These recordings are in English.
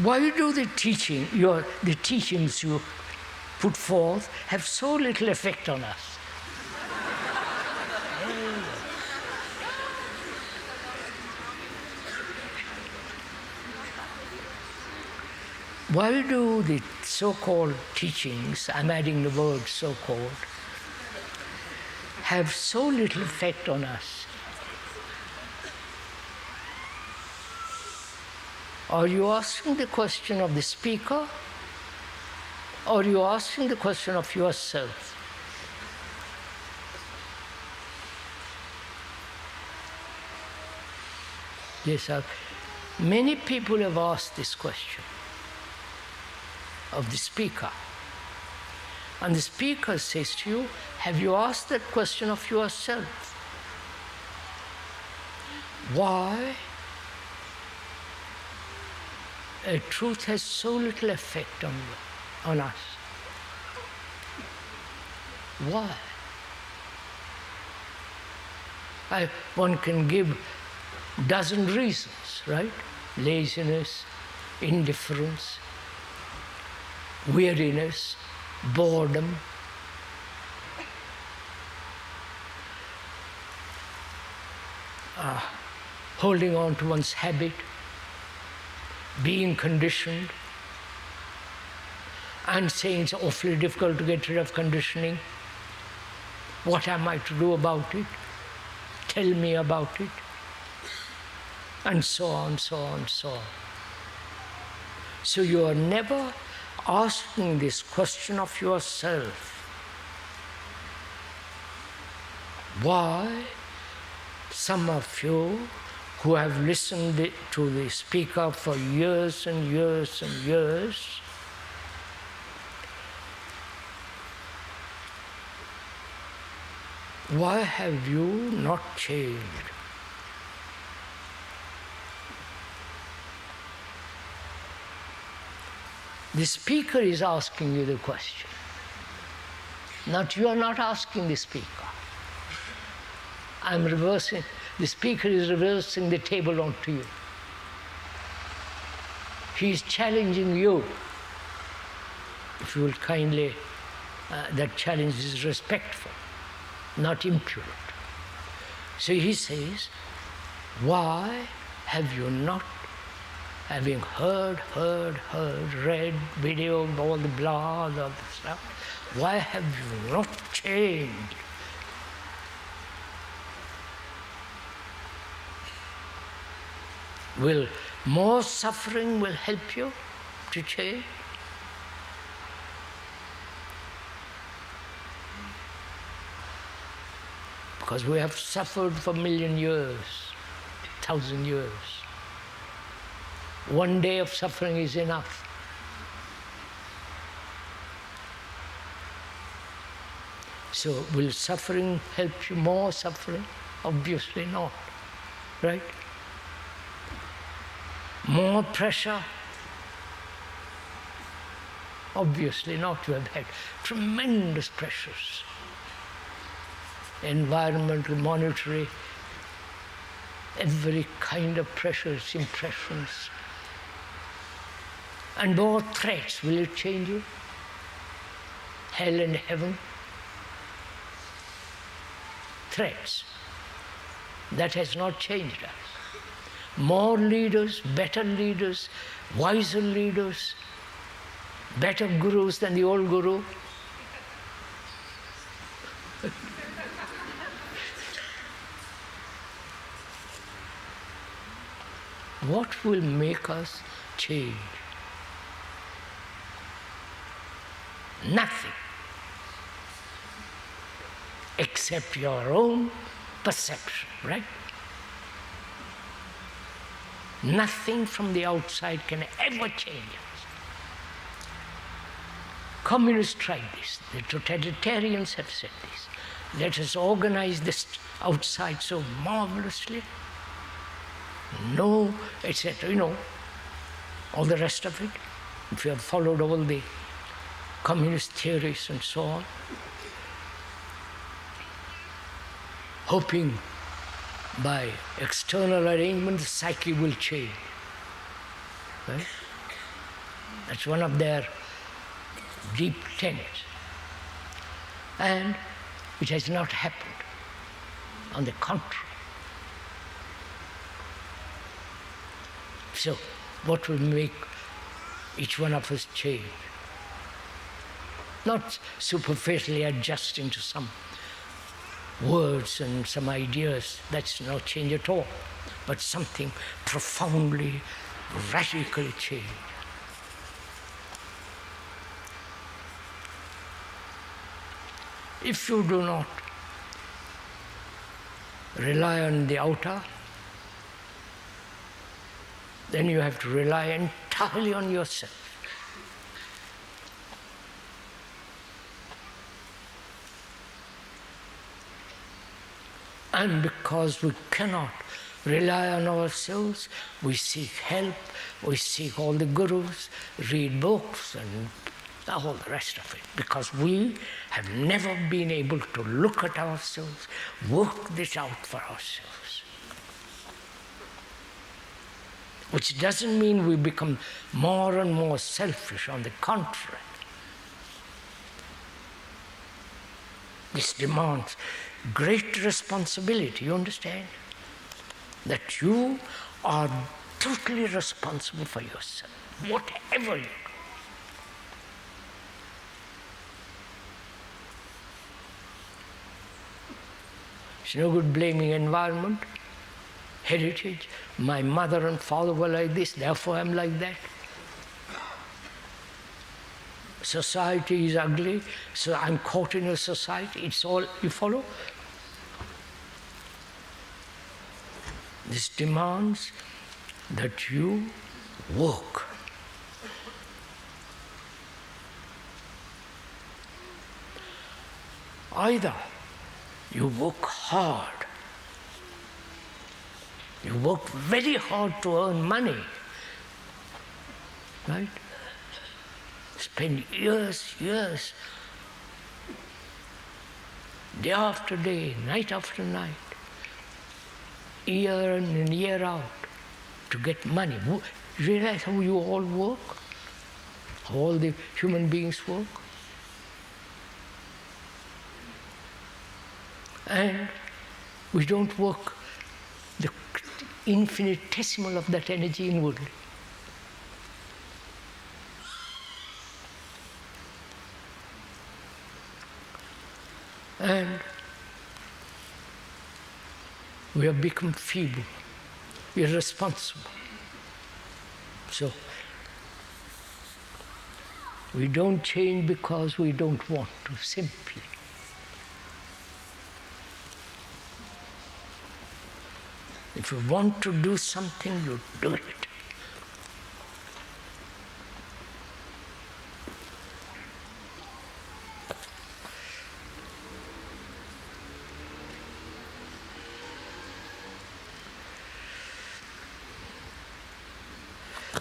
Why do the teachings you put forth have so little effect on us? Why do the so-called teachings, I'm adding the word so-called, have so little effect on us? Are you asking the question of the speaker, or are you asking the question of yourself? Yes, many people have asked this question of the speaker. And the speaker says to you, have you asked that question of yourself? Why a truth has so little effect on us? Why? One can give dozen reasons, right? Laziness, indifference, weariness, boredom. Holding on to one's habit, being conditioned, and saying it's awfully difficult to get rid of conditioning. What am I to do about it? Tell me about it. And so on, so on, so on. So you are never asking this question of yourself. Why some of you who have listened to the speaker for years and years and years why have you not changed? The speaker is asking you the question. You are not asking the speaker. I'm reversing, the speaker is reversing the table onto you. He is challenging you. If you will kindly, that challenge is respectful, not impudent. So he says, why have you not, having heard, read, video, all the blah, all the stuff, why have you not changed? Will more suffering will help you to change? Because we have suffered for 1,000,000 years, 1,000 years. One day of suffering is enough. So will suffering help you? More suffering? Obviously not, right? More pressure? Obviously not. You have had tremendous pressures. Environmental, monetary, every kind of pressures, impressions. And more threats. Will it change you? Hell and heaven? Threats. That has not changed us. More leaders, better leaders, wiser leaders, better gurus than the old guru. What will make us change? Nothing. Except your own perception, right? Nothing from the outside can ever change us. Communists tried this. The totalitarians have said this. Let us organize this outside so marvelously. No, etc. You know, all the rest of it. If you have followed all the communist theories and so on, hoping by external arrangement the psyche will change. Right? That's one of their deep tenets. And it has not happened. On the contrary. So, what will make each one of us change? Not superficially adjusting to some words and some ideas, that's no change at all, but something profoundly, radically changed. If you do not rely on the outer, then you have to rely entirely on yourself. And because we cannot rely on ourselves, we seek help, we seek all the gurus, read books and all the rest of it, because we have never been able to look at ourselves, work this out for ourselves. Which doesn't mean we become more and more selfish, on the contrary. This demands great responsibility, you understand? That you are totally responsible for yourself, whatever you do. It's no good blaming environment, heritage. My mother and father were like this, therefore I'm like that. Society is ugly, so I'm caught in a society. It's all, you follow? This demands that you work. Either you work hard, you work very hard to earn money, right? Spend years, day after day, night after night, year in and year out, to get money. You realize how you all work? How all the human beings work? And we don't work the infinitesimal of that energy inwardly. And we have become feeble, irresponsible. So, we don't change because we don't want to, simply. If you want to do something, you do it.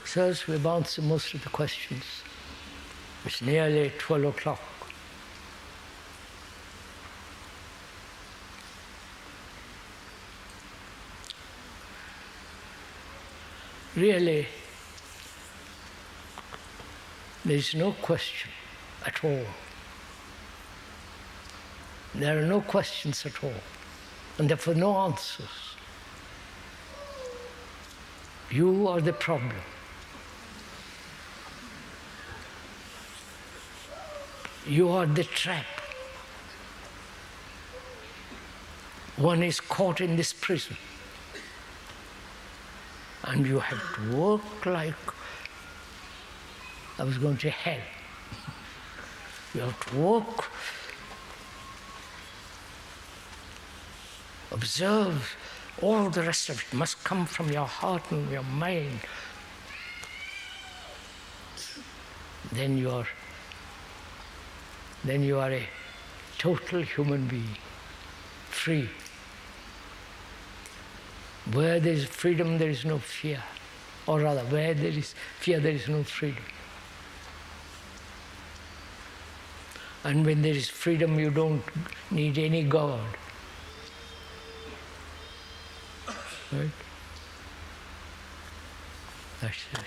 Sirs, we've answered most of the questions. It's nearly 12 o'clock. Really, there is no question at all. There are no questions at all, and therefore no answers. You are the problem. You are the trap. One is caught in this prison. And you have to work like I was going to hell. You have to work, observe, all the rest of it must come from your heart and your mind. Then you are a total human being, free. Where there is freedom, there is no fear. Or rather, where there is fear, there is no freedom. And when there is freedom, you don't need any God. Right? That's it.